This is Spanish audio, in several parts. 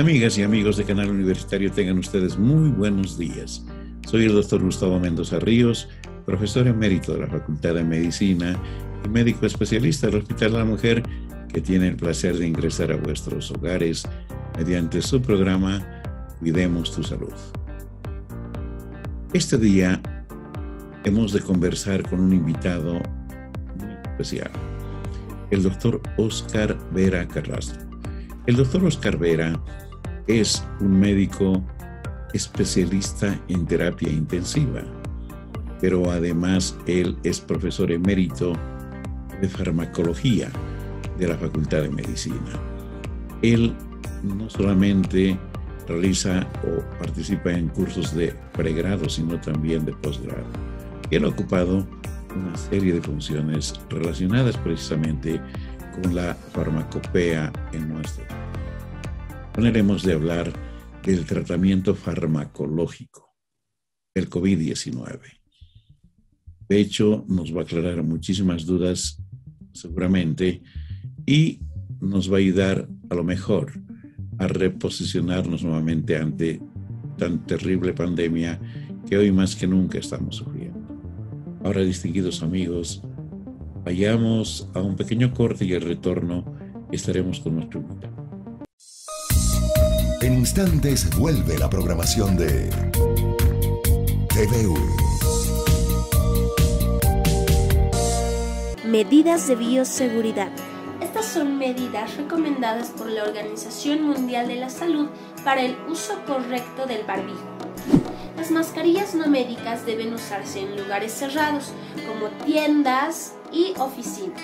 Amigas y amigos de Canal Universitario, tengan ustedes muy buenos días. Soy el doctor Gustavo Mendoza Ríos, profesor emérito de la Facultad de Medicina y médico especialista del Hospital de la Mujer, que tiene el placer de ingresar a vuestros hogares mediante su programa Cuidemos tu Salud. Este día hemos de conversar con un invitado muy especial, el doctor Óscar Vera Carrasco. El doctor Óscar Vera es un médico especialista en terapia intensiva, pero además él es profesor emérito de farmacología de la Facultad de Medicina. Él no solamente realiza o participa en cursos de pregrado, sino también de posgrado. Él ha ocupado una serie de funciones relacionadas precisamente con la farmacopea en nuestro país. Con él hemos de hablar del tratamiento farmacológico del COVID-19. De hecho, nos va a aclarar muchísimas dudas seguramente y nos va a ayudar a lo mejor a reposicionarnos nuevamente ante tan terrible pandemia que hoy más que nunca estamos sufriendo. Ahora, distinguidos amigos, vayamos a un pequeño corte y al retorno estaremos con nuestro invitado. En instantes vuelve la programación de TVU. Medidas de bioseguridad. Estas son medidas recomendadas por la Organización Mundial de la Salud para el uso correcto del barbijo. Las mascarillas no médicas deben usarse en lugares cerrados, como tiendas y oficinas.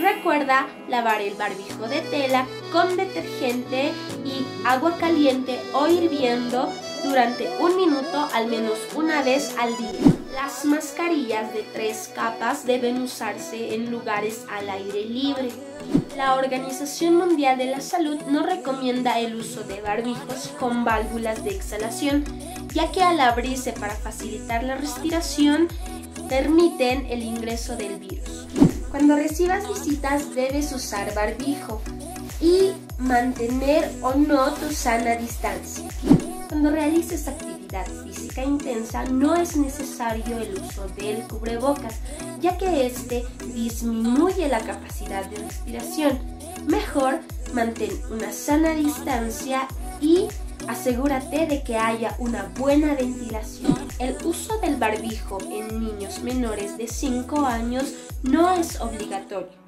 Recuerda lavar el barbijo de tela con detergente y agua caliente o hirviendo durante 1 minuto al menos una vez al día. Las mascarillas de 3 capas deben usarse en lugares al aire libre. La Organización Mundial de la Salud no recomienda el uso de barbijos con válvulas de exhalación, ya que al abrirse para facilitar la respiración, permiten el ingreso del virus. Cuando recibas visitas debes usar barbijo y mantener o no tu sana distancia. Cuando realices actividad física intensa no es necesario el uso del cubrebocas, ya que este disminuye la capacidad de respiración. Mejor mantén una sana distancia y asegúrate de que haya una buena ventilación. El uso del barbijo en niños menores de 5 años no es obligatorio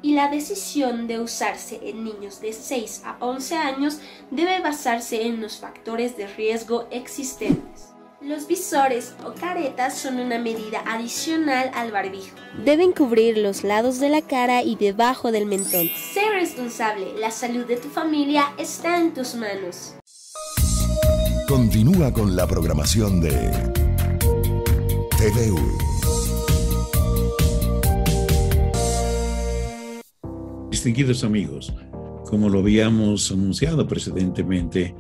y la decisión de usarse en niños de 6 a 11 años debe basarse en los factores de riesgo existentes. Los visores o caretas son una medida adicional al barbijo. Deben cubrir los lados de la cara y debajo del mentón. Sé responsable, la salud de tu familia está en tus manos. Continúa con la programación de TVU. Distinguidos amigos, como lo habíamos anunciado precedentemente,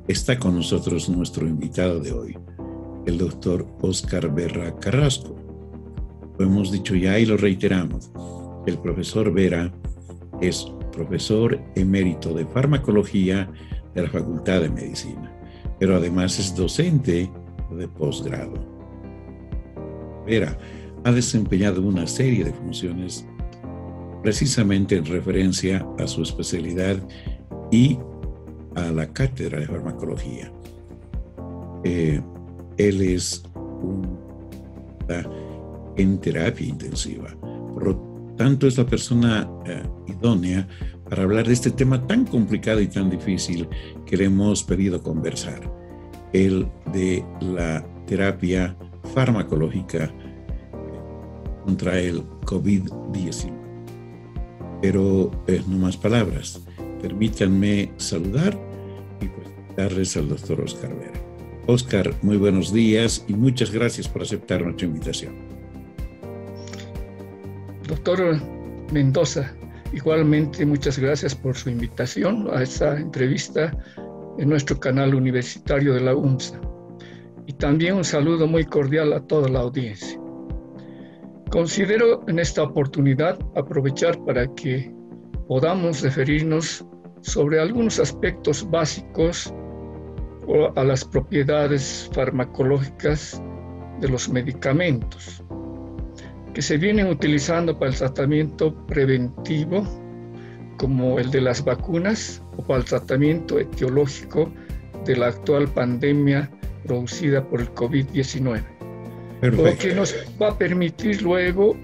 está con nosotros nuestro invitado de hoy, el doctor Óscar Vera Carrasco. Lo hemos dicho ya y lo reiteramos. El profesor Vera es profesor emérito de farmacología de la Facultad de Medicina, pero además es docente de posgrado. Vera ha desempeñado una serie de funciones precisamente en referencia a su especialidad y a la cátedra de farmacología. Él es en terapia intensiva, por lo tanto es la persona idónea para hablar de este tema tan complicado y tan difícil que le hemos pedido conversar, el de la terapia farmacológica contra el COVID-19. Pero no más palabras, permítanme saludar y presentarles al doctor Óscar Vera. Óscar, muy buenos días y muchas gracias por aceptar nuestra invitación. Doctor Mendoza, igualmente muchas gracias por su invitación a esta entrevista en nuestro canal universitario de la UMSA. Y también un saludo muy cordial a toda la audiencia. Considero en esta oportunidad aprovechar para que podamos referirnos sobre algunos aspectos básicos o a las propiedades farmacológicas de los medicamentos que se vienen utilizando para el tratamiento preventivo, como el de las vacunas, o para el tratamiento etiológico de la actual pandemia producida por el COVID-19. Lo que nos va a permitir luego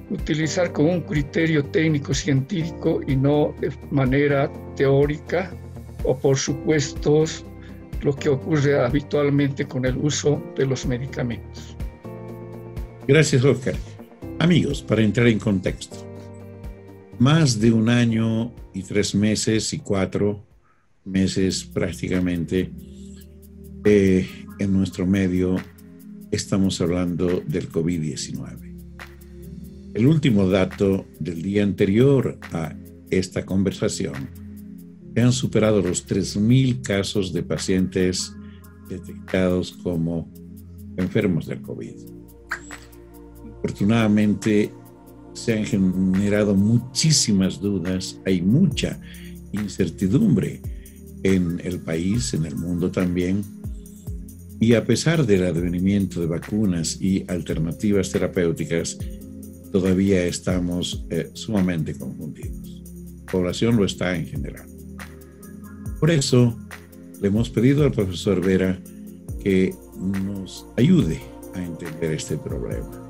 utilizar con un criterio técnico-científico y no de manera teórica o por supuestos, lo que ocurre habitualmente con el uso de los medicamentos. Gracias, Oscar. Amigos, para entrar en contexto, más de 1 año y 3 meses y 4 meses prácticamente en nuestro medio estamos hablando del COVID-19. El último dato del día anterior a esta conversación, se han superado los 3.000 casos de pacientes detectados como enfermos del COVID. Afortunadamente, se han generado muchísimas dudas, hay mucha incertidumbre en el país, en el mundo también, y a pesar del advenimiento de vacunas y alternativas terapéuticas, todavía estamos sumamente confundidos. La población lo está en general. Por eso, le hemos pedido al profesor Vera que nos ayude a entender este problema.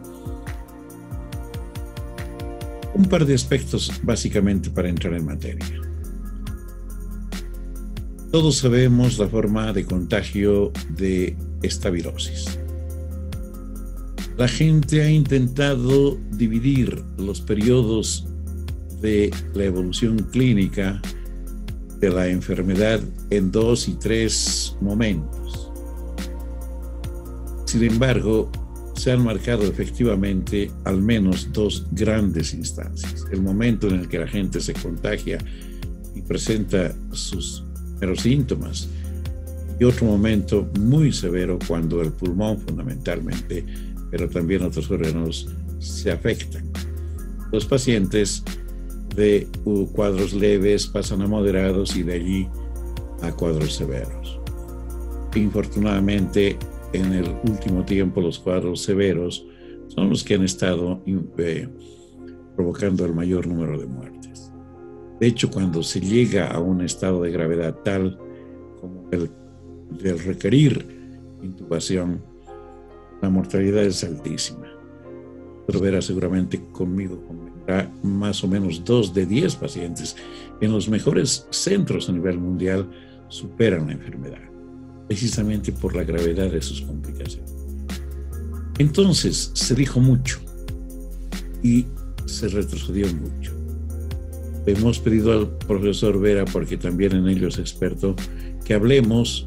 Un par de aspectos básicamente para entrar en materia. Todos sabemos la forma de contagio de esta virosis. La gente ha intentado dividir los periodos de la evolución clínica de la enfermedad en 2 y 3 momentos. Sin embargo, se han marcado efectivamente al menos 2 grandes instancias. El momento en el que la gente se contagia y presenta sus primeros síntomas, y otro momento muy severo cuando el pulmón fundamentalmente, pero también otros órganos se afectan. Los pacientes de cuadros leves pasan a moderados y de allí a cuadros severos. Infortunadamente, en el último tiempo, los cuadros severos son los que han estado provocando el mayor número de muertes. De hecho, cuando se llega a un estado de gravedad tal como el de requerir intubación, la mortalidad es altísima. Pero Vera seguramente conmigo convendrá, más o menos 2 de 10 pacientes en los mejores centros a nivel mundial superan la enfermedad, precisamente por la gravedad de sus complicaciones. Entonces se dijo mucho y se retrocedió mucho. Le hemos pedido al profesor Vera, porque también en ello es experto, que hablemos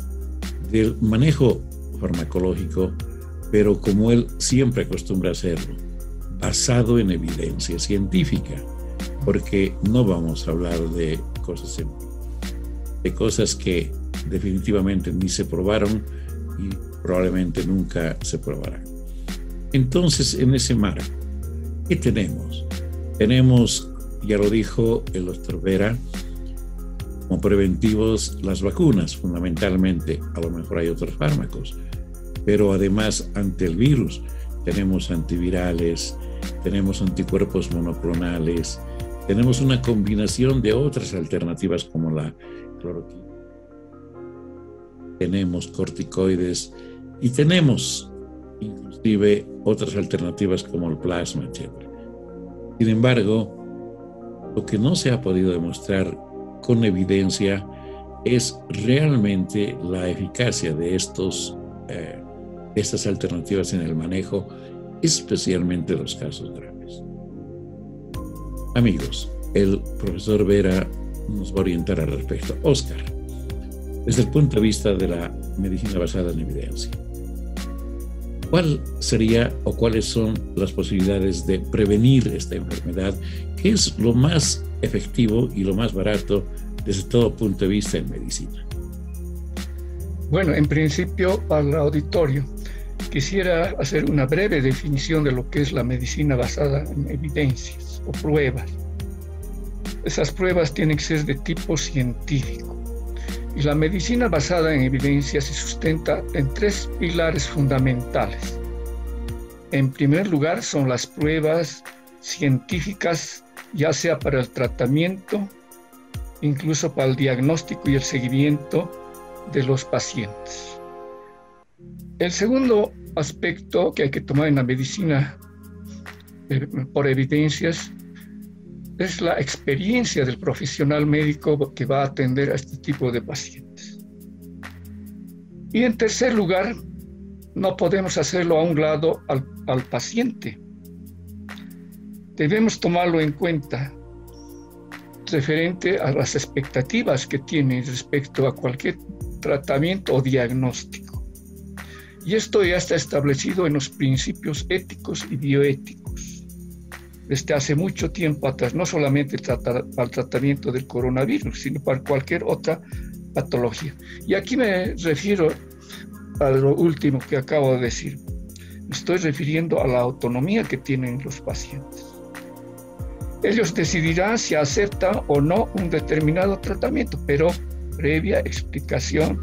del manejo farmacológico, pero como él siempre acostumbra hacerlo, basado en evidencia científica, porque no vamos a hablar de cosas de cosas que definitivamente ni se probaron y probablemente nunca se probarán. Entonces, en ese marco, ¿qué tenemos? Tenemos, ya lo dijo el doctor Vera, como preventivos las vacunas, fundamentalmente. A lo mejor hay otros fármacos, pero además ante el virus tenemos antivirales, tenemos anticuerpos monoclonales, tenemos una combinación de otras alternativas como la cloroquina, tenemos corticoides y tenemos inclusive otras alternativas como el plasma, etc. Sin embargo, lo que no se ha podido demostrar con evidencia es realmente la eficacia de estas alternativas en el manejo, especialmente en los casos graves. Amigos, el profesor Vera nos va a orientar al respecto. Oscar, desde el punto de vista de la medicina basada en evidencia, ¿cuál sería o cuáles son las posibilidades de prevenir esta enfermedad? ¿Qué es lo más efectivo y lo más barato desde todo punto de vista en medicina? Bueno, en principio, para el auditorio, quisiera hacer una breve definición de lo que es la medicina basada en evidencias o pruebas. esas pruebas tienen que ser de tipo científico. Y la medicina basada en evidencia se sustenta en 3 pilares fundamentales. En primer lugar, son las pruebas científicas, ya sea para el tratamiento, incluso para el diagnóstico y el seguimiento de los pacientes. El segundo aspecto que hay que tomar en la medicina por evidencias es la experiencia del profesional médico que va a atender a este tipo de pacientes. Y en tercer lugar, no podemos hacerlo a un lado al paciente. Debemos tomarlo en cuenta referente a las expectativas que tiene respecto a cualquier tratamiento o diagnóstico. Y esto ya está establecido en los principios éticos y bioéticos desde hace mucho tiempo atrás, no solamente para el tratamiento del coronavirus, sino para cualquier otra patología. Y aquí me refiero a lo último que acabo de decir. Me estoy refiriendo a la autonomía que tienen los pacientes. Ellos decidirán si aceptan o no un determinado tratamiento, pero previa explicación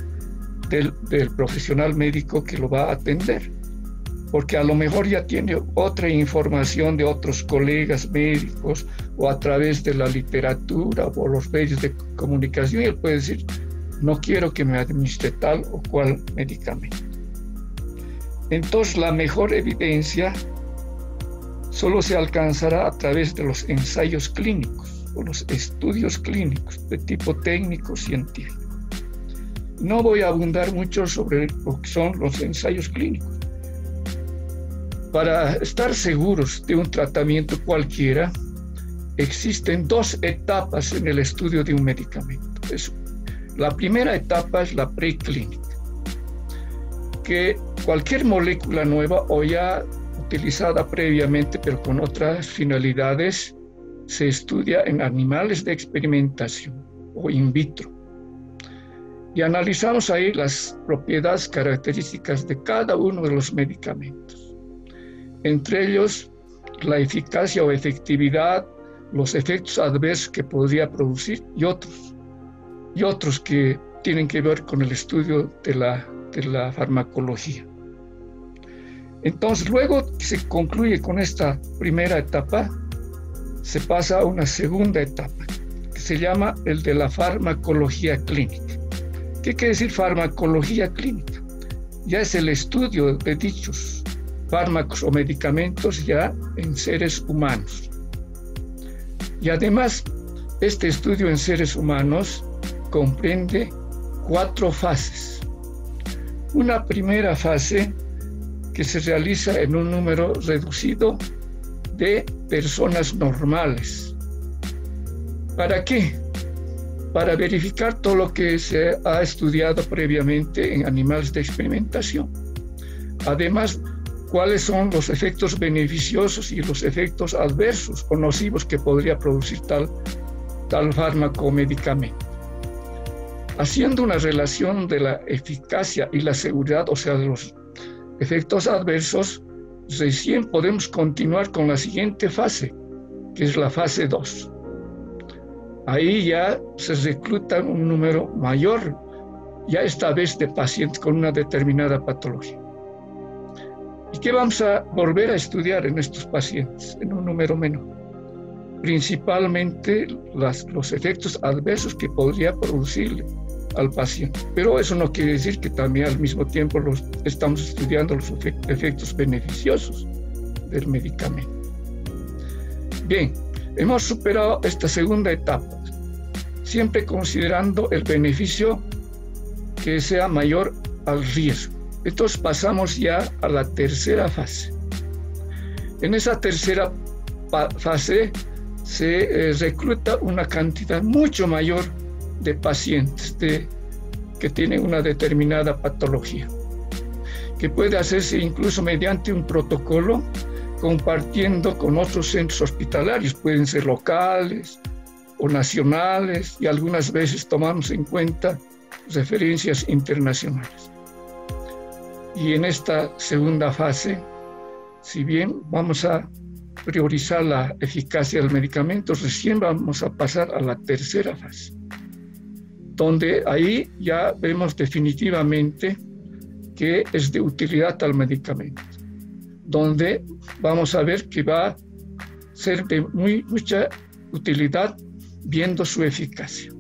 del profesional médico que lo va a atender. Porque a lo mejor ya tiene otra información de otros colegas médicos o a través de la literatura o los medios de comunicación, y él puede decir, no quiero que me administre tal o cual medicamento. Entonces, la mejor evidencia solo se alcanzará a través de los ensayos clínicos o los estudios clínicos de tipo técnico-científico. No voy a abundar mucho sobre lo que son los ensayos clínicos. Para estar seguros de un tratamiento cualquiera, existen 2 etapas en el estudio de un medicamento. La primera etapa es la preclínica, que cualquier molécula nueva o ya utilizada previamente, pero con otras finalidades, se estudia en animales de experimentación o in vitro. Y analizamos ahí las propiedades características de cada uno de los medicamentos. Entre ellos, la eficacia o efectividad, los efectos adversos que podría producir y otros que tienen que ver con el estudio de la farmacología. Entonces, luego que se concluye con esta primera etapa, se pasa a una segunda etapa, que se llama el de la farmacología clínica. ¿Qué quiere decir farmacología clínica? Ya es el estudio de dichos fármacos o medicamentos ya en seres humanos. Y además, este estudio en seres humanos comprende 4 fases. Una primera fase que se realiza en un número reducido de personas normales. ¿Para qué? Para verificar todo lo que se ha estudiado previamente en animales de experimentación. Además, cuáles son los efectos beneficiosos y los efectos adversos o nocivos que podría producir tal fármaco o medicamento. Haciendo una relación de la eficacia y la seguridad, o sea, de los efectos adversos, recién podemos continuar con la siguiente fase, que es la fase 2. Ahí ya se recluta un número mayor, ya esta vez de pacientes con una determinada patología. ¿Y qué vamos a volver a estudiar en estos pacientes? En un número menor. Principalmente los efectos adversos que podría producirle al paciente. Pero eso no quiere decir que también al mismo tiempo estamos estudiando los efectos beneficiosos del medicamento. Bien, hemos superado esta segunda etapa, siempre considerando el beneficio que sea mayor al riesgo. Entonces pasamos ya a la tercera fase. En esa tercera fase se recluta una cantidad mucho mayor de pacientes que tienen una determinada patología, que puede hacerse incluso mediante un protocolo compartiendo con otros centros hospitalarios, pueden ser locales o nacionales, y algunas veces tomamos en cuenta referencias internacionales. Y en esta segunda fase, si bien vamos a priorizar la eficacia del medicamento, recién vamos a pasar a la tercera fase, donde ahí ya vemos definitivamente que es de utilidad al medicamento, donde vamos a ver que va a ser de mucha utilidad viendo su eficacia.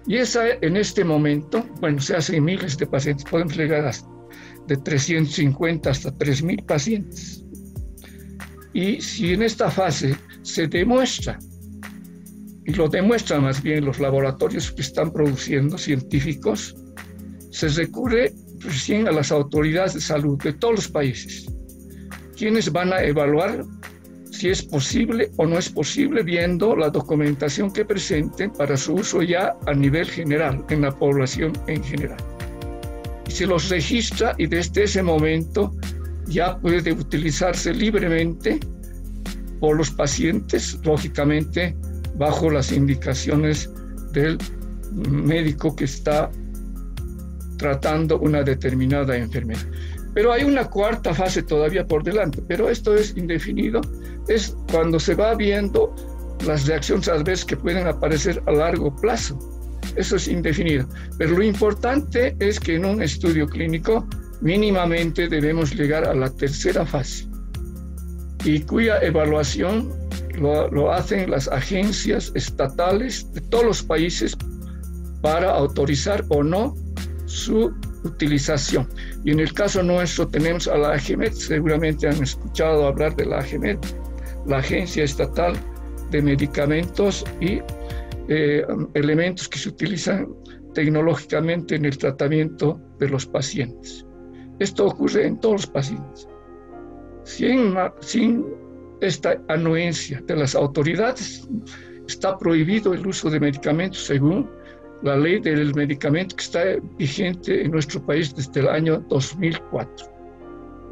Y esa en este momento, bueno, se hacen miles de pacientes, podemos llegar hasta de 350 hasta 3.000 pacientes. Y si en esta fase se demuestra, y lo demuestran más bien los laboratorios que están produciendo científicos, se recurre recién a las autoridades de salud de todos los países, quienes van a evaluar si es posible o no es posible viendo la documentación que presenten para su uso ya a nivel general, en la población en general. Y se los registra y desde ese momento ya puede utilizarse libremente por los pacientes, lógicamente bajo las indicaciones del médico que está tratando una determinada enfermedad. Pero hay una cuarta fase todavía por delante, pero esto es indefinido, es cuando se va viendo las reacciones adversas que pueden aparecer a largo plazo. Eso es indefinido. Pero lo importante es que en un estudio clínico mínimamente debemos llegar a la tercera fase, y cuya evaluación lo hacen las agencias estatales de todos los países para autorizar o no su utilización. Y en el caso nuestro tenemos a la AGEMED, seguramente han escuchado hablar de la AGEMED, la Agencia Estatal de Medicamentos y elementos que se utilizan tecnológicamente en el tratamiento de los pacientes. Esto ocurre en todos los pacientes. Sin esta anuencia de las autoridades, está prohibido el uso de medicamentos según la ley del medicamento que está vigente en nuestro país desde el año 2004.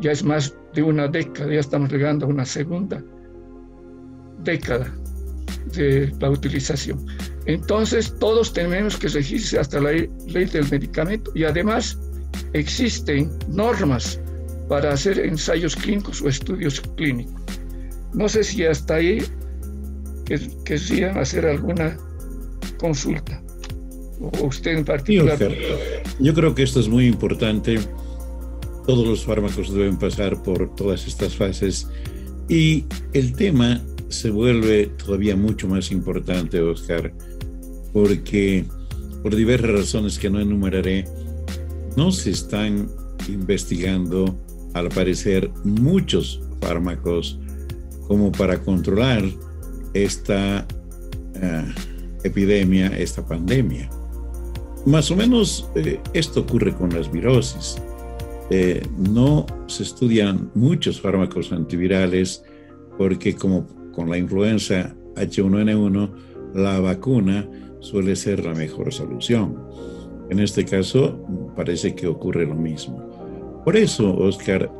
Ya es más de una década, ya estamos llegando a una segunda década de la utilización. Entonces, todos tenemos que regirse hasta la ley del medicamento, y además existen normas para hacer ensayos clínicos o estudios clínicos. No sé si hasta ahí querrían hacer alguna consulta, o usted en particular. Yo creo que esto es muy importante. Todos los fármacos deben pasar por todas estas fases, y el tema se vuelve todavía mucho más importante, Oscar, porque por diversas razones que no enumeraré, no se están investigando, al parecer, muchos fármacos como para controlar esta epidemia, esta pandemia. Más o menos esto ocurre con las virosis. No se estudian muchos fármacos antivirales porque, como con la influenza H1N1, la vacuna suele ser la mejor solución. En este caso parece que ocurre lo mismo. Por eso, Oscar,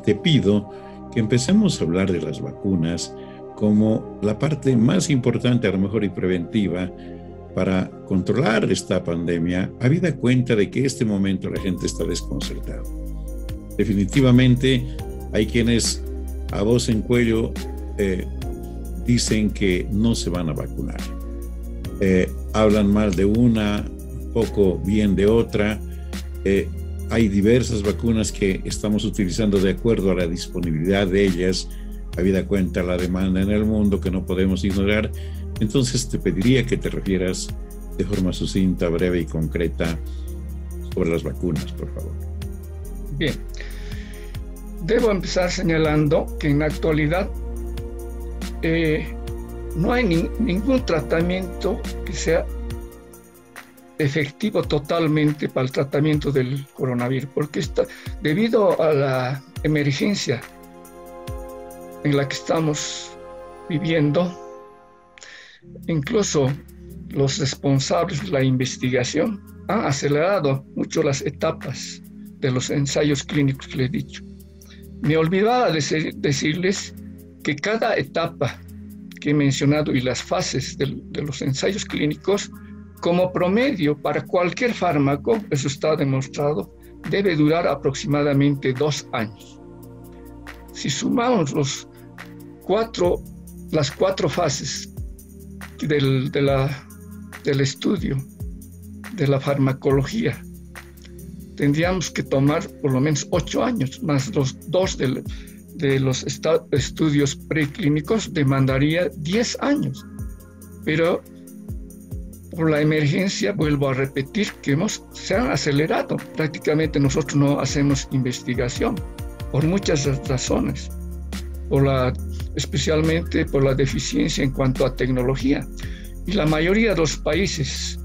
te pido que empecemos a hablar de las vacunas como la parte más importante, a lo mejor, y preventiva para controlar esta pandemia, habida cuenta de que en este momento la gente está desconcertada. Definitivamente hay quienes a voz en cuello dicen que no se van a vacunar. Hablan mal de una, poco bien de otra. Hay diversas vacunas que estamos utilizando de acuerdo a la disponibilidad de ellas, habida cuenta la demanda en el mundo que no podemos ignorar. Entonces te pediría que te refieras de forma sucinta, breve y concreta sobre las vacunas, por favor. Bien. Debo empezar señalando que en la actualidad no hay ningún tratamiento que sea efectivo totalmente para el tratamiento del coronavirus, porque debido a la emergencia en la que estamos viviendo, incluso los responsables de la investigación han acelerado mucho las etapas de los ensayos clínicos que les he dicho. Me olvidaba decirles que cada etapa que he mencionado y las fases de los ensayos clínicos, como promedio para cualquier fármaco, eso está demostrado, debe durar aproximadamente 2 años. Si sumamos los las cuatro fases del estudio de la farmacología. Tendríamos que tomar por lo menos 8 años, más los 2 de los estudios preclínicos demandaría 10 años. Pero por la emergencia, vuelvo a repetir, que se han acelerado. Prácticamente nosotros no hacemos investigación por muchas razones, especialmente por la deficiencia en cuanto a tecnología. Y la mayoría de los países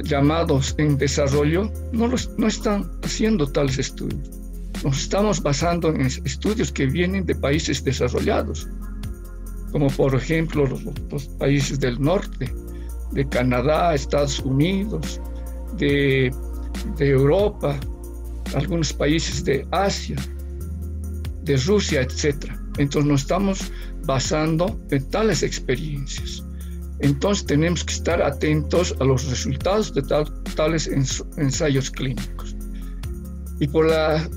llamados en desarrollo no están haciendo tales estudios. Nos estamos basando en estudios que vienen de países desarrollados, como por ejemplo los países del norte, de Canadá, Estados Unidos, de Europa, algunos países de Asia, de Rusia, etc. Entonces nos estamos basando en tales experiencias. Entonces tenemos que estar atentos a los resultados de tales ensayos clínicos. Y por la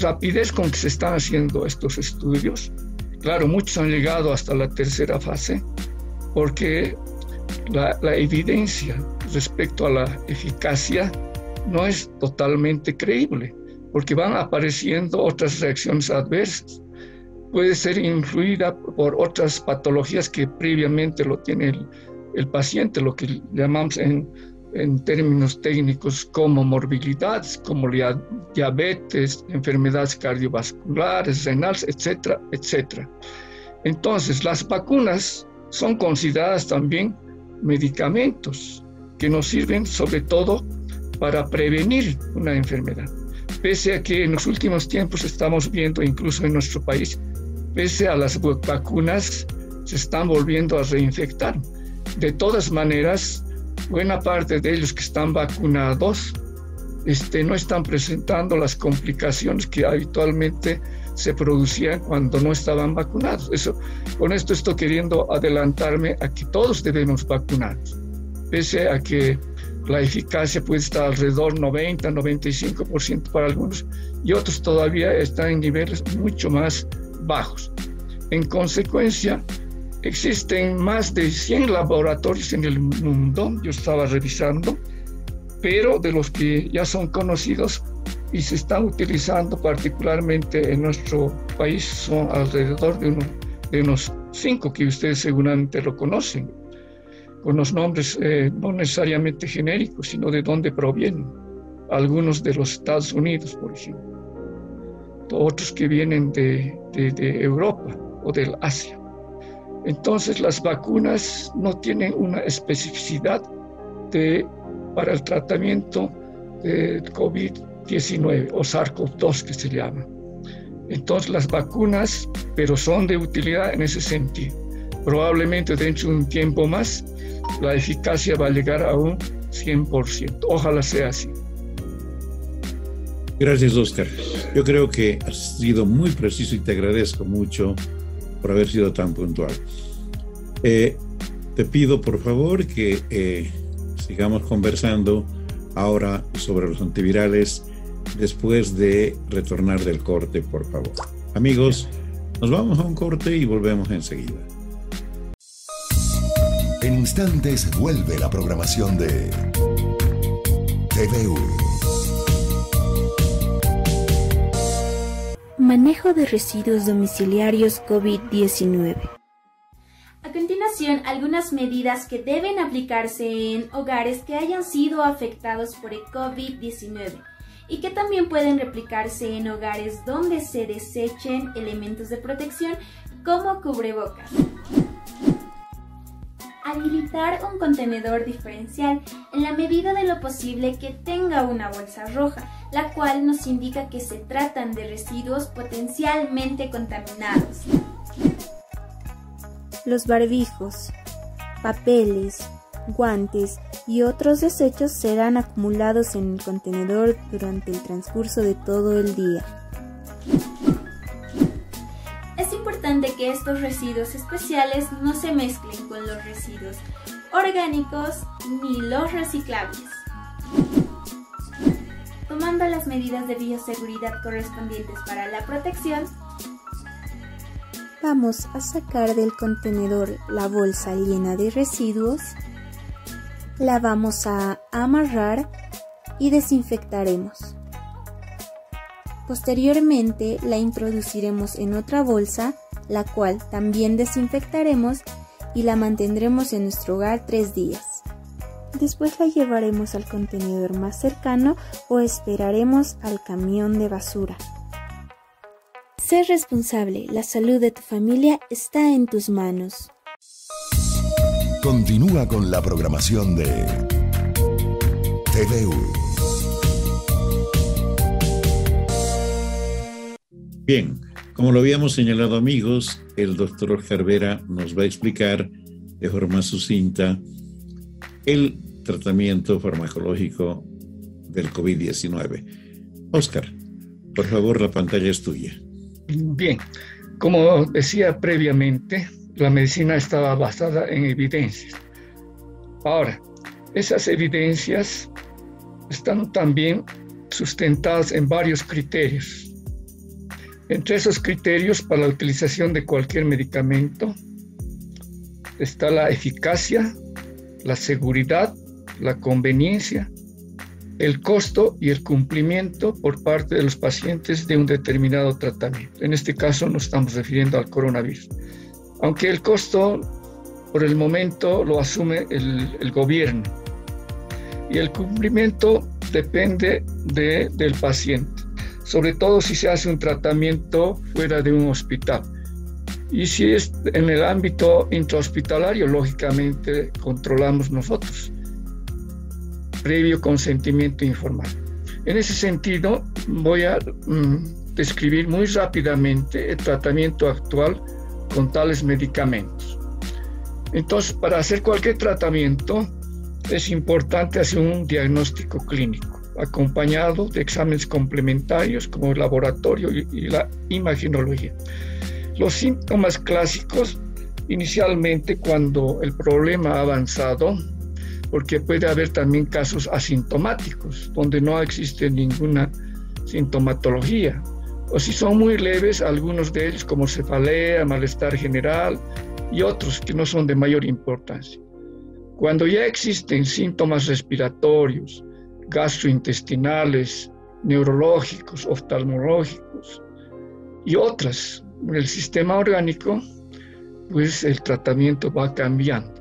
rapidez con que se están haciendo estos estudios, claro, muchos han llegado hasta la tercera fase, porque la evidencia respecto a la eficacia no es totalmente creíble, porque van apareciendo otras reacciones adversas. Puede ser influida por otras patologías que previamente lo tiene el paciente, lo que llamamos en términos técnicos comorbilidades, como diabetes, enfermedades cardiovasculares, renales, etcétera, etcétera. Entonces, las vacunas son consideradas también medicamentos que nos sirven sobre todo para prevenir una enfermedad. Pese a que en los últimos tiempos estamos viendo, incluso en nuestro país, pese a las vacunas, se están volviendo a reinfectar. De todas maneras, buena parte de ellos que están vacunados no están presentando las complicaciones que habitualmente se producían cuando no estaban vacunados. Con esto estoy queriendo adelantarme a que todos debemos vacunarnos, pese a que la eficacia puede estar alrededor 90-95% para algunos, y otros todavía están en niveles mucho más bajos. En consecuencia, existen más de 100 laboratorios en el mundo, yo estaba revisando, pero de los que ya son conocidos y se están utilizando particularmente en nuestro país son alrededor de unos 5 que ustedes seguramente lo conocen, con los nombres no necesariamente genéricos, sino de dónde provienen. Algunos de los Estados Unidos, por ejemplo, otros que vienen de Europa o del Asia. Entonces, las vacunas no tienen una especificidad para el tratamiento del COVID-19 o SARS-CoV-2 que se llama. Entonces, las vacunas, pero son de utilidad en ese sentido. Probablemente dentro de un tiempo más, la eficacia va a llegar a un 100%. Ojalá sea así. Gracias, Óscar. Yo creo que has sido muy preciso y te agradezco mucho por haber sido tan puntual. Te pido, por favor, que sigamos conversando ahora sobre los antivirales después de retornar del corte, por favor. Amigos, nos vamos a un corte y volvemos enseguida. En instantes vuelve la programación de TVU. Manejo de residuos domiciliarios COVID-19. A continuación, algunas medidas que deben aplicarse en hogares que hayan sido afectados por el COVID-19 y que también pueden replicarse en hogares donde se desechen elementos de protección como cubrebocas. Habilitar un contenedor diferencial en la medida de lo posible que tenga una bolsa roja, la cual nos indica que se tratan de residuos potencialmente contaminados. Los barbijos, papeles, guantes y otros desechos serán acumulados en el contenedor durante el transcurso de todo el día. Es importante que estos residuos especiales no se mezclen con los residuos orgánicos ni los reciclables. Tomando las medidas de bioseguridad correspondientes para la protección, vamos a sacar del contenedor la bolsa llena de residuos, la vamos a amarrar y desinfectaremos. Posteriormente la introduciremos en otra bolsa, la cual también desinfectaremos y la mantendremos en nuestro hogar 3 días. Después la llevaremos al contenedor más cercano o esperaremos al camión de basura. Sé responsable, la salud de tu familia está en tus manos. Continúa con la programación de TVU. Bien, como lo habíamos señalado, amigos, el doctor Óscar Vera nos va a explicar de forma sucinta el tratamiento farmacológico del COVID-19. Óscar, por favor, la pantalla es tuya. Bien, como decía previamente, la medicina estaba basada en evidencias. Ahora, esas evidencias están también sustentadas en varios criterios. Entre esos criterios para la utilización de cualquier medicamento está la eficacia, la seguridad, la conveniencia, el costo y el cumplimiento por parte de los pacientes de un determinado tratamiento. En este caso nos estamos refiriendo al coronavirus. Aunque el costo por el momento lo asume el gobierno y el cumplimiento depende del paciente, sobre todo si se hace un tratamiento fuera de un hospital. Y si es en el ámbito intrahospitalario, lógicamente controlamos nosotros, previo consentimiento informado. En ese sentido, voy a describir muy rápidamente el tratamiento actual con tales medicamentos. Entonces, para hacer cualquier tratamiento, es importante hacer un diagnóstico clínico, acompañado de exámenes complementarios como el laboratorio y la imagenología. Los síntomas clásicos, inicialmente cuando el problema ha avanzado, porque puede haber también casos asintomáticos, donde no existe ninguna sintomatología, o si son muy leves, algunos de ellos como cefalea, malestar general y otros que no son de mayor importancia. Cuando ya existen síntomas respiratorios, gastrointestinales, neurológicos, oftalmológicos y otras en el sistema orgánico, pues el tratamiento va cambiando.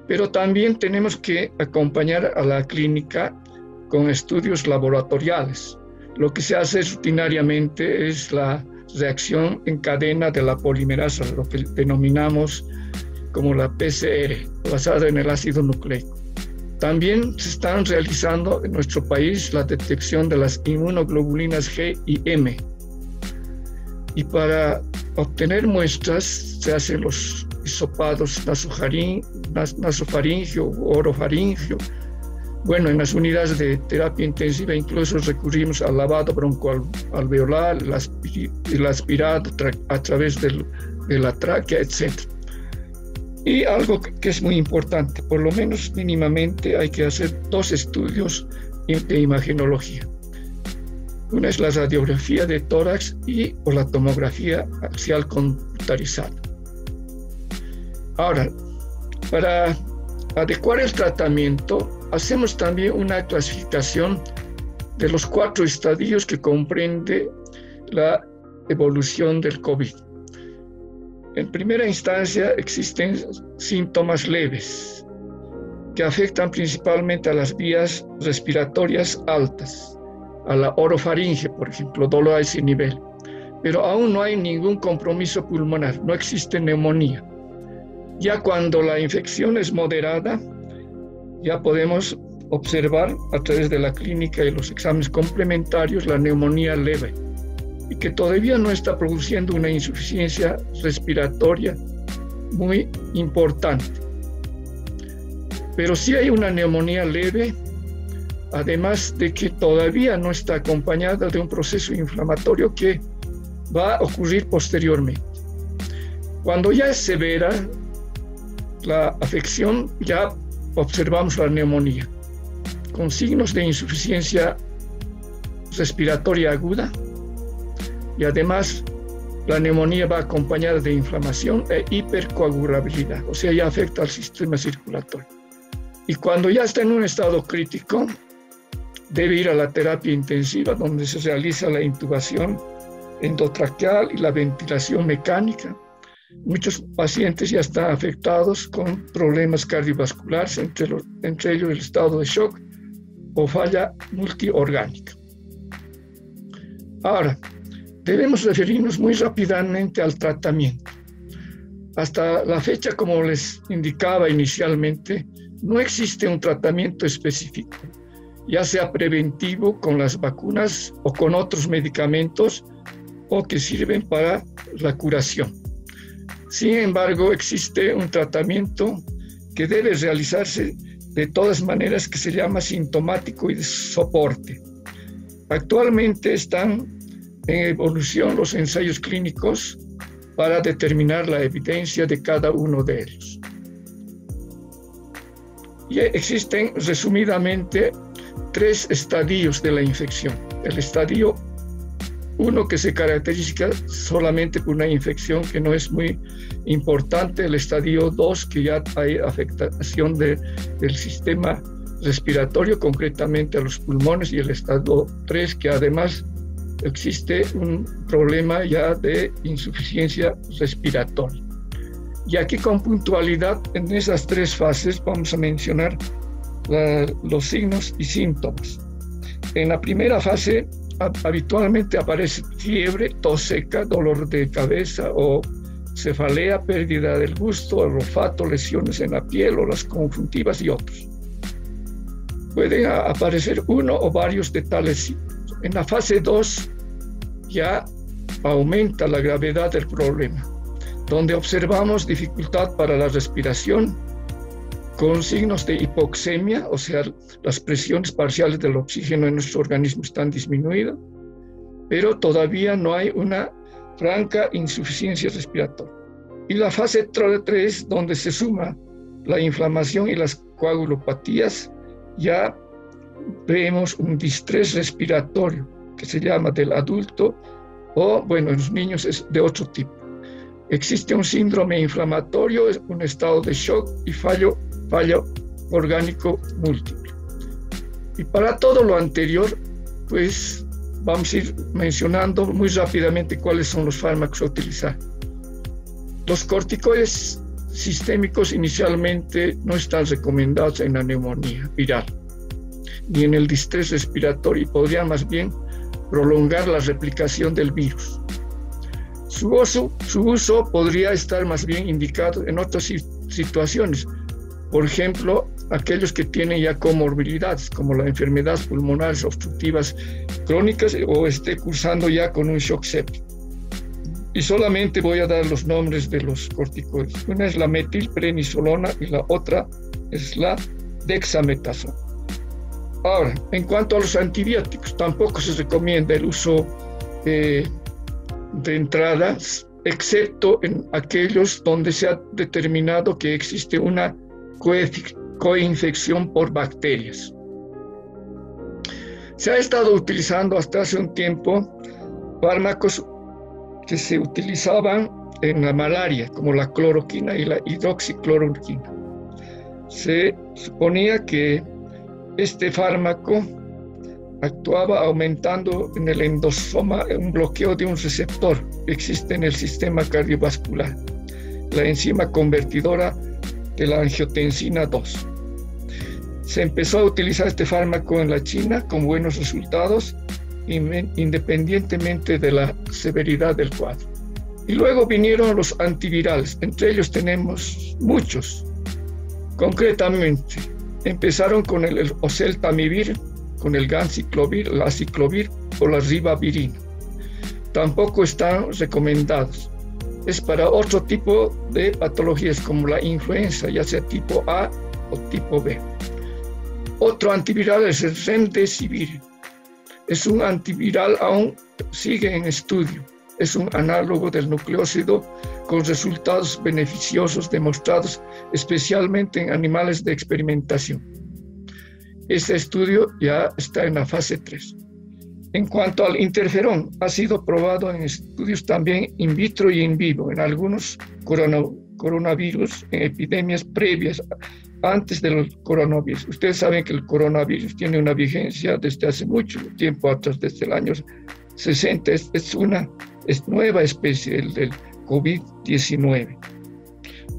Pero también tenemos que acompañar a la clínica con estudios laboratoriales. Lo que se hace rutinariamente es la reacción en cadena de la polimerasa, lo que denominamos como la PCR, basada en el ácido nucleico. También se están realizando en nuestro país la detección de las inmunoglobulinas G y M. Y para obtener muestras se hacen los hisopados nasofaringio o orofaringio. Bueno, en las unidades de terapia intensiva incluso recurrimos al lavado broncoalveolar, el aspirado a través de la tráquea, etc. Y algo que es muy importante, por lo menos mínimamente hay que hacer 2 estudios de imagenología. Una es la radiografía de tórax o la tomografía axial computarizada. Ahora, para adecuar el tratamiento, hacemos también una clasificación de los 4 estadios que comprende la evolución del COVID. En primera instancia existen síntomas leves que afectan principalmente a las vías respiratorias altas, a la orofaringe, por ejemplo, dolor a ese nivel, pero aún no hay ningún compromiso pulmonar, no existe neumonía. Ya cuando la infección es moderada, ya podemos observar a través de la clínica y los exámenes complementarios la neumonía leve y que todavía no está produciendo una insuficiencia respiratoria muy importante. Pero sí hay una neumonía leve, además de que todavía no está acompañada de un proceso inflamatorio que va a ocurrir posteriormente. Cuando ya es severa la afección, ya observamos la neumonía, con signos de insuficiencia respiratoria aguda y además la neumonía va acompañada de inflamación e hipercoagulabilidad, o sea, ya afecta al sistema circulatorio. Y cuando ya está en un estado crítico, debe ir a la terapia intensiva, donde se realiza la intubación endotraqueal y la ventilación mecánica. Muchos pacientes ya están afectados con problemas cardiovasculares, entre ellos el estado de shock o falla multiorgánica. Ahora, debemos referirnos muy rápidamente al tratamiento. Hasta la fecha, como les indicaba inicialmente, no existe un tratamiento específico, ya sea preventivo con las vacunas o con otros medicamentos o que sirven para la curación. Sin embargo, existe un tratamiento que debe realizarse de todas maneras, que se llama sintomático y de soporte. Actualmente están en evolución los ensayos clínicos para determinar la evidencia de cada uno de ellos. Y existen resumidamente 3 estadios de la infección. El estadio 1, que se caracteriza solamente por una infección que no es muy importante. El estadio 2, que ya hay afectación del sistema respiratorio, concretamente a los pulmones. Y el estadio 3, que además existe un problema ya de insuficiencia respiratoria. Y aquí con puntualidad en esas 3 fases vamos a mencionar los signos y síntomas. En la primera fase habitualmente aparece fiebre, tos seca, dolor de cabeza o cefalea, pérdida del gusto, el olfato, lesiones en la piel o las conjuntivas y otros. Pueden aparecer uno o varios de tales síntomas. En la fase 2 ya aumenta la gravedad del problema, donde observamos dificultad para la respiración, con signos de hipoxemia, o sea, las presiones parciales del oxígeno en nuestro organismo están disminuidas, pero todavía no hay una franca insuficiencia respiratoria. Y la fase 3, donde se suma la inflamación y las coagulopatías, ya vemos un distrés respiratorio, que se llama del adulto, o bueno, en los niños es de otro tipo. Existe un síndrome inflamatorio, un estado de shock y fallo orgánico múltiple. Y para todo lo anterior, pues vamos a ir mencionando muy rápidamente cuáles son los fármacos a utilizar. Los corticoides sistémicos inicialmente no están recomendados en la neumonía viral, ni en el distrés respiratorio, y podrían más bien prolongar la replicación del virus. Su uso podría estar más bien indicado en otras situaciones, por ejemplo, aquellos que tienen ya comorbilidades, como las enfermedades pulmonares obstructivas crónicas o esté cursando ya con un shock séptico. Y solamente voy a dar los nombres de los corticoides. Una es la metilprednisolona y la otra es la dexametasona. Ahora, en cuanto a los antibióticos, tampoco se recomienda el uso de entradas, excepto en aquellos donde se ha determinado que existe una coinfección por bacterias. Se ha estado utilizando hasta hace un tiempo fármacos que se utilizaban en la malaria, como la cloroquina y la hidroxicloroquina. Se suponía que este fármaco actuaba aumentando en el endosoma un bloqueo de un receptor que existe en el sistema cardiovascular, la enzima convertidora de la angiotensina 2. Se empezó a utilizar este fármaco en la China con buenos resultados, independientemente de la severidad del cuadro. Y luego vinieron los antivirales, entre ellos tenemos muchos. Concretamente, empezaron con el oseltamivir, con el ganciclovir, la aciclovir o la ribavirina. Tampoco están recomendados. Es para otro tipo de patologías como la influenza, ya sea tipo A o tipo B. Otro antiviral es el remdesivir. Es un antiviral, aún sigue en estudio. Es un análogo del nucleócido con resultados beneficiosos demostrados especialmente en animales de experimentación. Este estudio ya está en la fase 3. En cuanto al interferón, ha sido probado en estudios también in vitro y in vivo en algunos coronavirus, en epidemias previas, antes del coronavirus. Ustedes saben que el coronavirus tiene una vigencia desde hace mucho tiempo atrás, desde el año 60. Es nueva especie, el del COVID-19.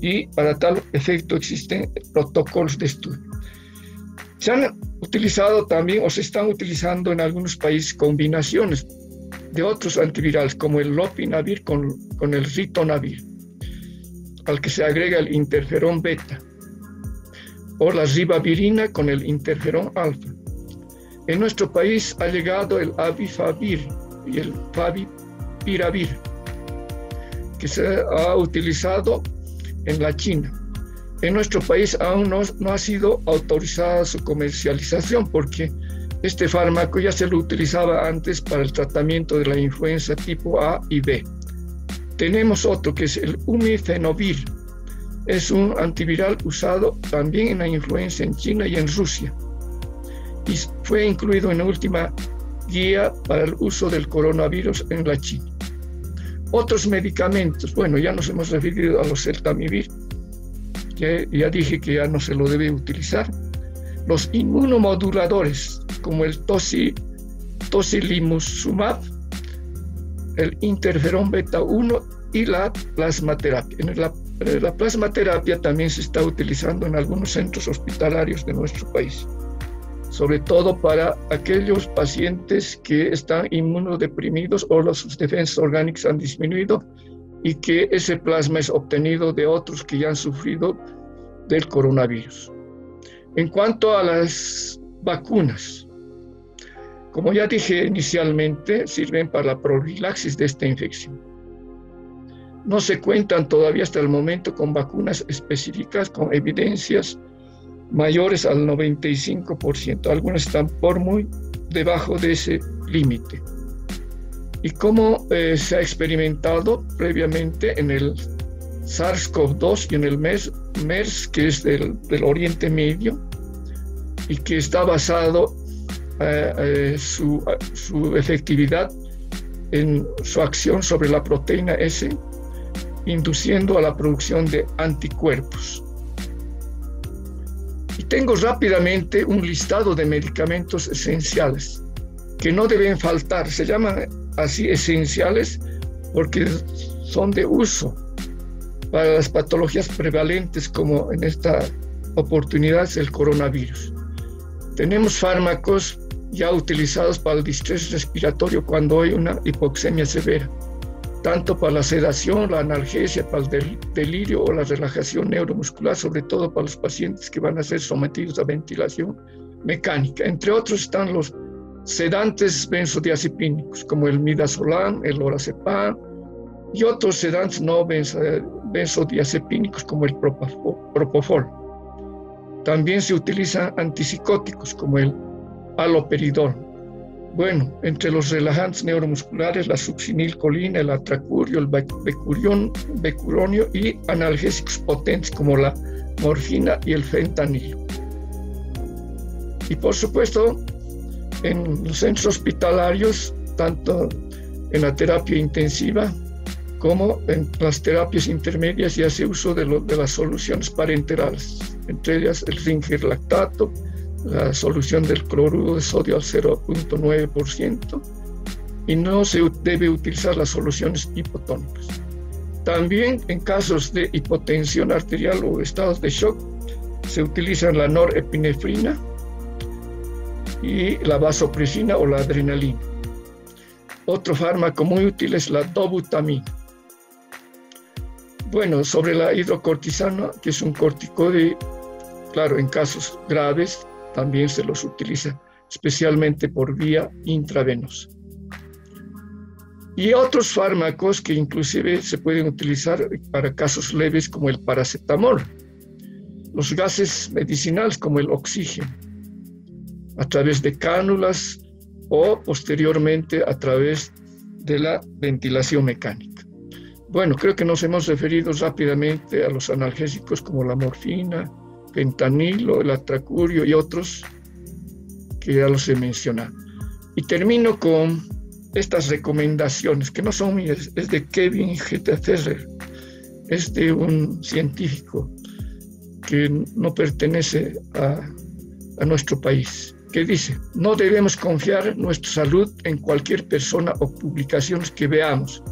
Y para tal efecto existen protocolos de estudio. Se han utilizado también, o se están utilizando en algunos países, combinaciones de otros antivirales, como el lopinavir con el ritonavir, al que se agrega el interferón beta, o la ribavirina con el interferón alfa. En nuestro país ha llegado el avifavir y el favipiravir, que se ha utilizado en la China. En nuestro país aún no ha sido autorizada su comercialización, porque este fármaco ya se lo utilizaba antes para el tratamiento de la influenza tipo A y B. Tenemos otro que es el umifenovir. Es un antiviral usado también en la influenza en China y en Rusia, y fue incluido en la última guía para el uso del coronavirus en la China. Otros medicamentos, bueno, ya nos hemos referido a los celtamivir, que ya dije que ya no se lo debe utilizar. Los inmunomoduladores, como el tocilizumab, el interferón beta 1 y la plasmaterapia. La plasmaterapia también se está utilizando en algunos centros hospitalarios de nuestro país, sobre todo para aquellos pacientes que están inmunodeprimidos o sus defensas orgánicas han disminuido y que ese plasma es obtenido de otros que ya han sufrido del coronavirus. En cuanto a las vacunas, como ya dije inicialmente, sirven para la profilaxis de esta infección. No se cuentan todavía hasta el momento con vacunas específicas con evidencias mayores al 95%. Algunas están por muy debajo de ese límite. Y como se ha experimentado previamente en el SARS-CoV-2 y en el MERS, que es del Oriente Medio, y que está basado su efectividad en su acción sobre la proteína S, induciendo a la producción de anticuerpos. Y tengo rápidamente un listado de medicamentos esenciales que no deben faltar. Se llaman así esenciales porque son de uso para las patologías prevalentes, como en esta oportunidad es el coronavirus. Tenemos fármacos ya utilizados para el distrés respiratorio cuando hay una hipoxemia severa, tanto para la sedación, la analgesia, para el delirio o la relajación neuromuscular, sobre todo para los pacientes que van a ser sometidos a ventilación mecánica. Entre otros están los sedantes benzodiazepínicos, como el midazolam, el lorazepam, y otros sedantes no benzodiazepínicos, como el propofol. También se utilizan antipsicóticos, como el haloperidol. Bueno, entre los relajantes neuromusculares, la succinilcolina, el atracurio, el becuronio y analgésicos potentes como la morfina y el fentanilo. Y por supuesto, en los centros hospitalarios, tanto en la terapia intensiva como en las terapias intermedias, ya se uso de las soluciones parenterales, entre ellas el ringerlactato, la solución del cloruro de sodio al 0.9%, y no se debe utilizar las soluciones hipotónicas. También en casos de hipotensión arterial o estados de shock se utilizan la norepinefrina y la vasopresina o la adrenalina. Otro fármaco muy útil es la dobutamina. Bueno, sobre la hidrocortisona, que es un corticoide, claro, en casos graves también se los utiliza, especialmente por vía intravenosa. Y otros fármacos que inclusive se pueden utilizar para casos leves, como el paracetamol, los gases medicinales como el oxígeno, a través de cánulas o posteriormente a través de la ventilación mecánica. Bueno, creo que nos hemos referido rápidamente a los analgésicos como la morfina, fentanilo, el atracurio y otros que ya los he mencionado. Y termino con estas recomendaciones, que no son mías, es de Kevin G. Ferrer, es de un científico que no pertenece a nuestro país, que dice: no debemos confiar nuestra salud en cualquier persona o publicaciones que veamos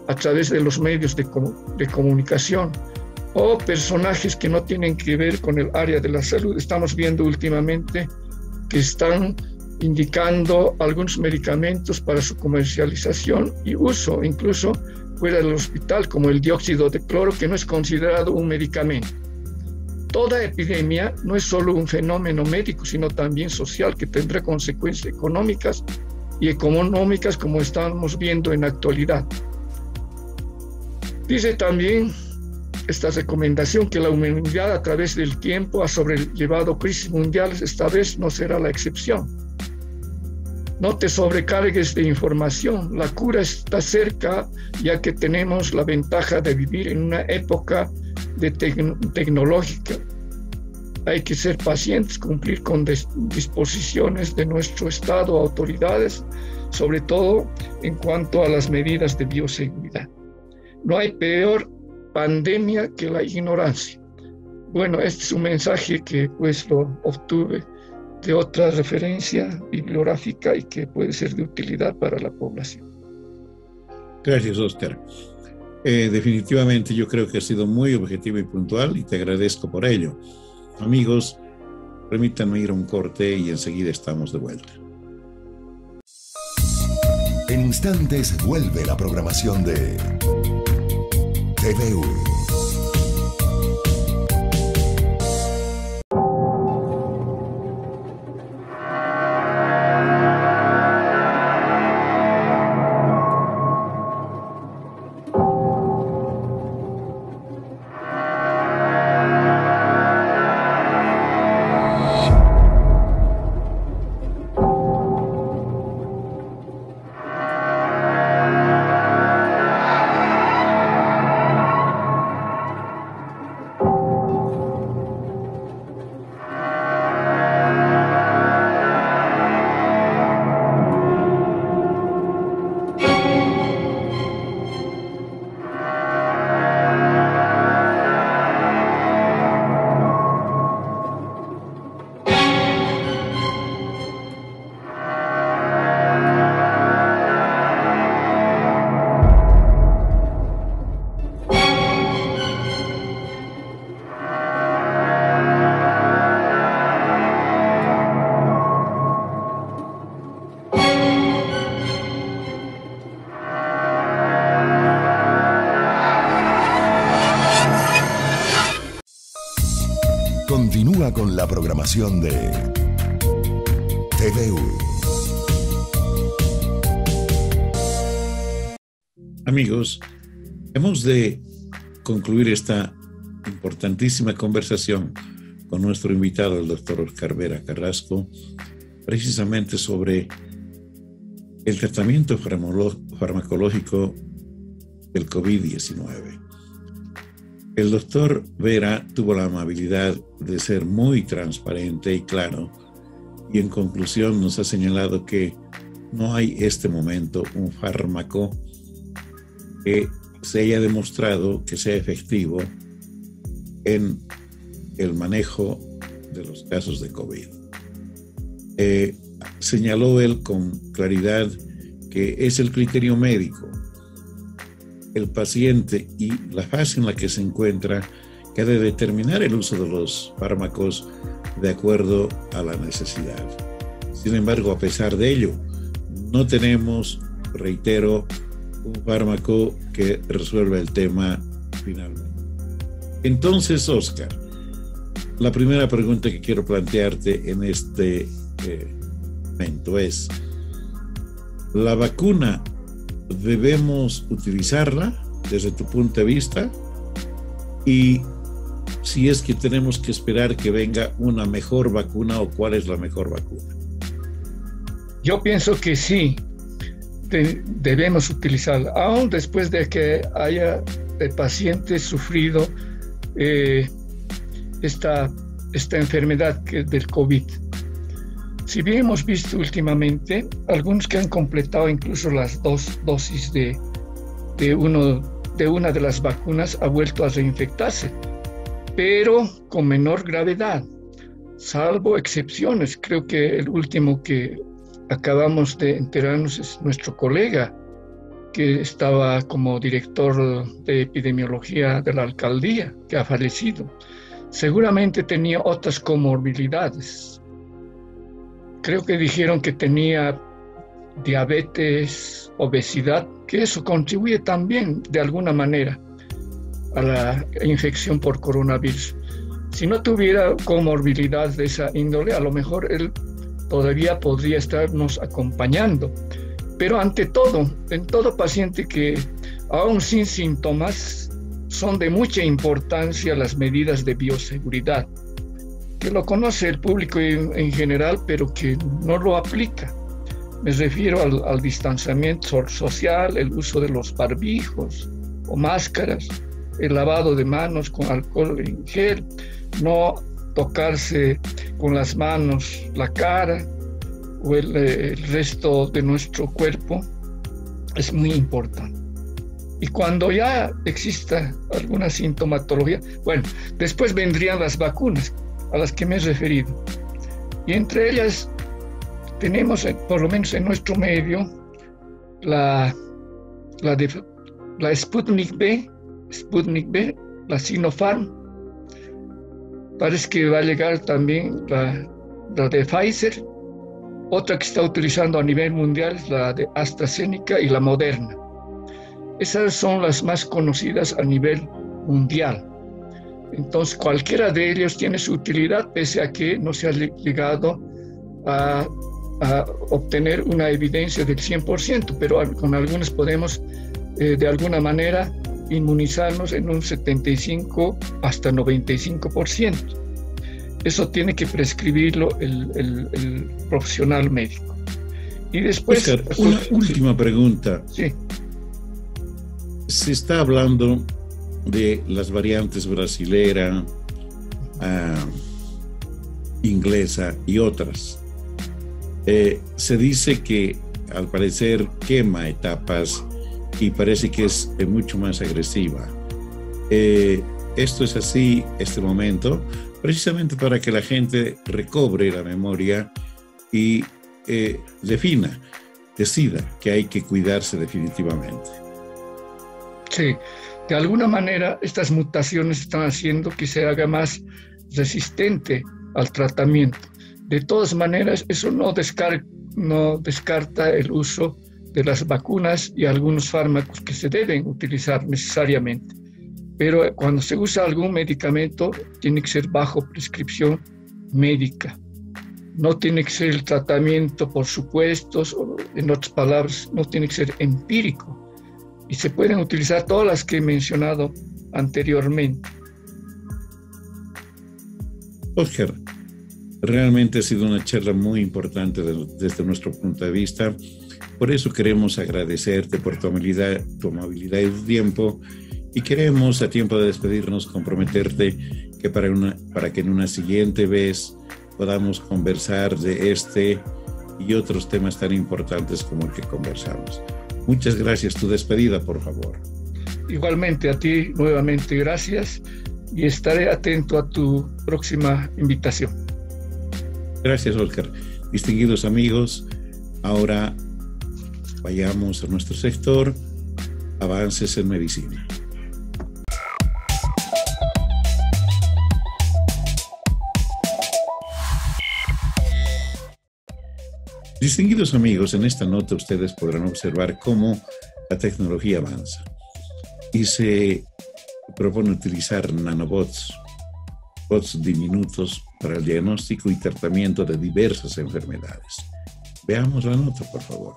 a través de los medios de comunicación o personajes que no tienen que ver con el área de la salud. Estamos viendo últimamente que están indicando algunos medicamentos para su comercialización y uso, incluso fuera del hospital, como el dióxido de cloro, que no es considerado un medicamento. Toda epidemia no es solo un fenómeno médico, sino también social, que tendrá consecuencias económicas y económicas, como estamos viendo en la actualidad. Dice también esta recomendación que la humanidad a través del tiempo ha sobrellevado crisis mundiales. Esta vez no será la excepción. No te sobrecargues de información. La cura está cerca, ya que tenemos la ventaja de vivir en una época tecnológica. Hay que ser pacientes, cumplir con disposiciones de nuestro Estado, autoridades, sobre todo en cuanto a las medidas de bioseguridad. No hay peor pandemia que la ignorancia. Bueno, este es un mensaje que pues lo obtuve de otra referencia bibliográfica y que puede ser de utilidad para la población. Gracias, Óscar. Definitivamente yo creo que ha sido muy objetivo y puntual y te agradezco por ello. Amigos, permítanme ir a un corte y enseguida estamos de vuelta. En instantes vuelve la programación de TVU. Continúa con la programación de TVU. Amigos, hemos de concluir esta importantísima conversación con nuestro invitado, el doctor Óscar Vera Carrasco, precisamente sobre el tratamiento farmacológico del COVID-19. El doctor Vera tuvo la amabilidad de ser muy transparente y claro, y en conclusión nos ha señalado que no hay este momento un fármaco que se haya demostrado que sea efectivo en el manejo de los casos de COVID. Señaló él con claridad que es el criterio médico, el paciente y la fase en la que se encuentra que ha de determinar el uso de los fármacos de acuerdo a la necesidad. Sin embargo, a pesar de ello, no tenemos, reitero, un fármaco que resuelva el tema finalmente. Entonces, Óscar, la primera pregunta que quiero plantearte en este momento es: ¿la vacuna debemos utilizarla desde tu punto de vista? Y si es que tenemos que esperar que venga una mejor vacuna, o cuál es la mejor vacuna. Yo pienso que sí, debemos utilizarla, aún después de que haya el paciente sufrido esta enfermedad del COVID. Si bien hemos visto últimamente algunos que han completado incluso las 2 dosis de una de las vacunas, ha vuelto a reinfectarse, pero con menor gravedad, salvo excepciones. Creo que el último que acabamos de enterarnos es nuestro colega, que estaba como director de epidemiología de la alcaldía, que ha fallecido. Seguramente tenía otras comorbilidades. Creo que dijeron que tenía diabetes, obesidad, que eso contribuye también de alguna manera a la infección por coronavirus. Si no tuviera comorbilidad de esa índole, a lo mejor él todavía podría estarnos acompañando. Pero ante todo, en todo paciente que aún sin síntomas, son de mucha importancia las medidas de bioseguridad, que lo conoce el público en general, pero que no lo aplica. Me refiero al distanciamiento social, el uso de los barbijos o máscaras, el lavado de manos con alcohol en gel, no tocarse con las manos la cara o el resto de nuestro cuerpo, es muy importante. Y cuando ya exista alguna sintomatología, bueno, después vendrían las vacunas a las que me he referido. Y entre ellas tenemos, por lo menos en nuestro medio, la Sputnik B, la Sinopharm. Parece que va a llegar también la de Pfizer. Otra que está utilizando a nivel mundial es la de AstraZeneca y la Moderna. Esas son las más conocidas a nivel mundial. Entonces, cualquiera de ellos tiene su utilidad, pese a que no se ha llegado a obtener una evidencia del 100%, pero con algunas podemos, de alguna manera, inmunizarnos en un 75 hasta 95%. Eso tiene que prescribirlo el profesional médico. Y después... Oscar, una última pregunta. Sí. Se está hablando de las variantes brasilera, inglesa y otras. Se dice que al parecer quema etapas y parece que es mucho más agresiva. Esto es así este momento, precisamente para que la gente recobre la memoria y decida que hay que cuidarse definitivamente. Sí, de alguna manera estas mutaciones están haciendo que se haga más resistente al tratamiento. De todas maneras, eso no descarta el uso de las vacunas y algunos fármacos que se deben utilizar necesariamente. Pero cuando se usa algún medicamento, tiene que ser bajo prescripción médica. No tiene que ser el tratamiento por supuestos, o en otras palabras, no tiene que ser empírico. Y se pueden utilizar todas las que he mencionado anteriormente. Oscar, realmente ha sido una charla muy importante desde nuestro punto de vista. Por eso queremos agradecerte por tu amabilidad y tu tiempo. Y queremos, a tiempo de despedirnos, comprometerte que para que en una siguiente vez podamos conversar de este y otros temas tan importantes como el que conversamos. Muchas gracias. Tu despedida, por favor. Igualmente a ti, nuevamente gracias, y estaré atento a tu próxima invitación. Gracias, Oscar. Distinguidos amigos, ahora vayamos a nuestro sector, avances en medicina. Distinguidos amigos, en esta nota ustedes podrán observar cómo la tecnología avanza y se propone utilizar nanobots, bots diminutos para el diagnóstico y tratamiento de diversas enfermedades. Veamos la nota, por favor.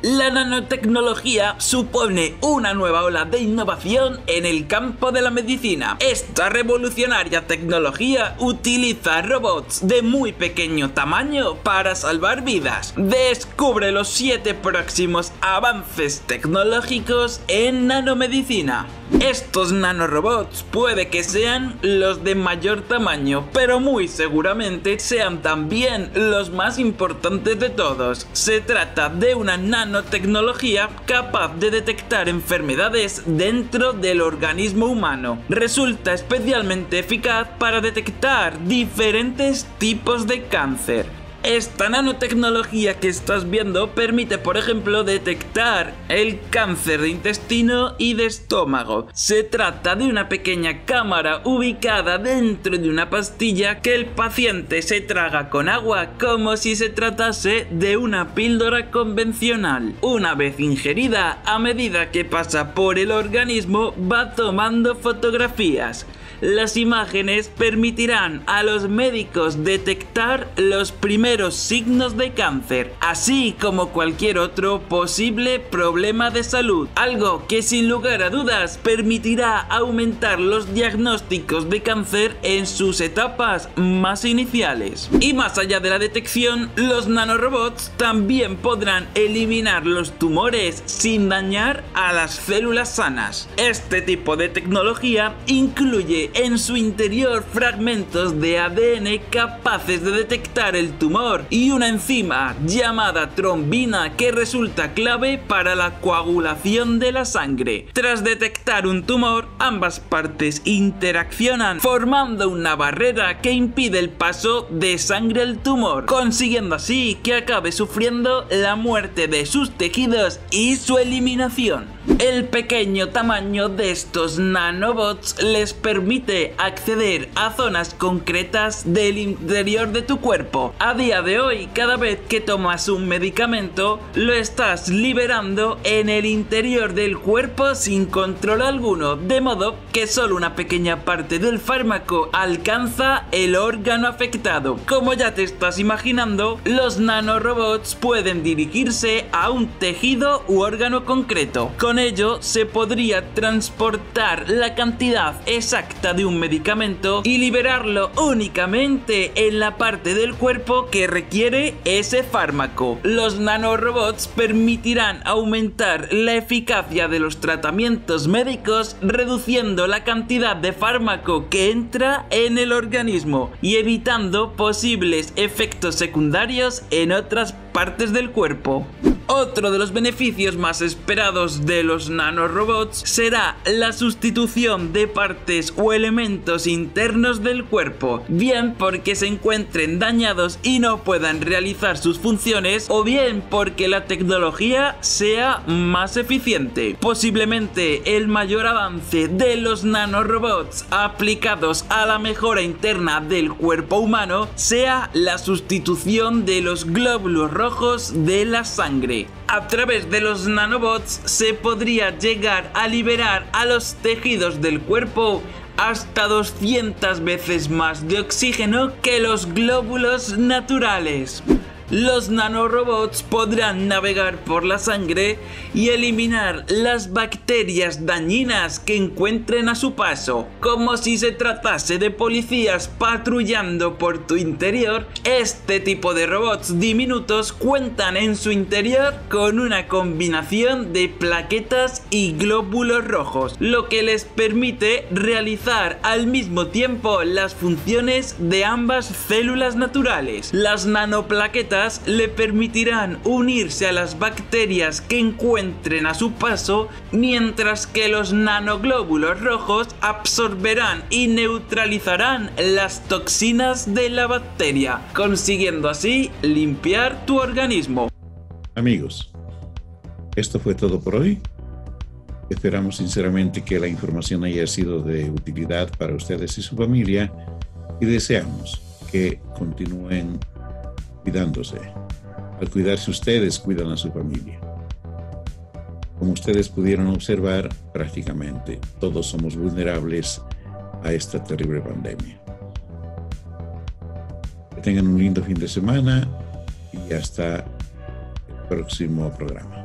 La nanotecnología supone una nueva ola de innovación en el campo de la medicina. Esta revolucionaria tecnología utiliza robots de muy pequeño tamaño para salvar vidas. Descubre los 7 próximos avances tecnológicos en nanomedicina. Estos nanorobots puede que sean los de mayor tamaño, pero muy seguramente sean también los más importantes de todos. Se trata de una nanotecnología capaz de detectar enfermedades dentro del organismo humano. Resulta especialmente eficaz para detectar diferentes tipos de cáncer. Esta nanotecnología que estás viendo permite, por ejemplo, detectar el cáncer de intestino y de estómago. Se trata de una pequeña cámara ubicada dentro de una pastilla que el paciente se traga con agua como si se tratase de una píldora convencional. Una vez ingerida, a medida que pasa por el organismo, va tomando fotografías. Las imágenes permitirán a los médicos detectar los primeros signos de cáncer, así como cualquier otro posible problema de salud, algo que sin lugar a dudas permitirá aumentar los diagnósticos de cáncer en sus etapas más iniciales. Y más allá de la detección, los nanorobots también podrán eliminar los tumores sin dañar a las células sanas. Este tipo de tecnología incluye en su interior fragmentos de ADN capaces de detectar el tumor y una enzima llamada trombina que resulta clave para la coagulación de la sangre. Tras detectar un tumor, ambas partes interaccionan formando una barrera que impide el paso de sangre al tumor, consiguiendo así que acabe sufriendo la muerte de sus tejidos y su eliminación. El pequeño tamaño de estos nanobots les permite acceder a zonas concretas del interior de tu cuerpo. A día de hoy, cada vez que tomas un medicamento, lo estás liberando en el interior del cuerpo sin control alguno, de modo que solo una pequeña parte del fármaco alcanza el órgano afectado. Como ya te estás imaginando, los nanorobots pueden dirigirse a un tejido u órgano concreto. Con ello se podría transportar la cantidad exacta de un medicamento y liberarlo únicamente en la parte del cuerpo que requiere ese fármaco. Los nanorobots permitirán aumentar la eficacia de los tratamientos médicos, reduciendo la cantidad de fármaco que entra en el organismo y evitando posibles efectos secundarios en otras partes del cuerpo. Otro de los beneficios más esperados de los nanorobots será la sustitución de partes o elementos internos del cuerpo, bien porque se encuentren dañados y no puedan realizar sus funciones, o bien porque la tecnología sea más eficiente. Posiblemente el mayor avance de los nanorobots aplicados a la mejora interna del cuerpo humano sea la sustitución de los glóbulos rojos de la sangre. A través de los nanobots se podría llegar a liberar a los tejidos del cuerpo hasta 200 veces más de oxígeno que los glóbulos naturales. Los nanorobots podrán navegar por la sangre y eliminar las bacterias dañinas que encuentren a su paso. Como si se tratase de policías patrullando por tu interior, este tipo de robots diminutos cuentan en su interior con una combinación de plaquetas y glóbulos rojos, lo que les permite realizar al mismo tiempo las funciones de ambas células naturales. Las nanoplaquetas le permitirán unirse a las bacterias que encuentren a su paso, mientras que los nanoglóbulos rojos absorberán y neutralizarán las toxinas de la bacteria, consiguiendo así limpiar tu organismo. Amigos, esto fue todo por hoy. Esperamos sinceramente que la información haya sido de utilidad para ustedes y su familia, y deseamos que continúen cuidándose. Al cuidarse ustedes, cuidan a su familia. Como ustedes pudieron observar, prácticamente todos somos vulnerables a esta terrible pandemia. Que tengan un lindo fin de semana y hasta el próximo programa.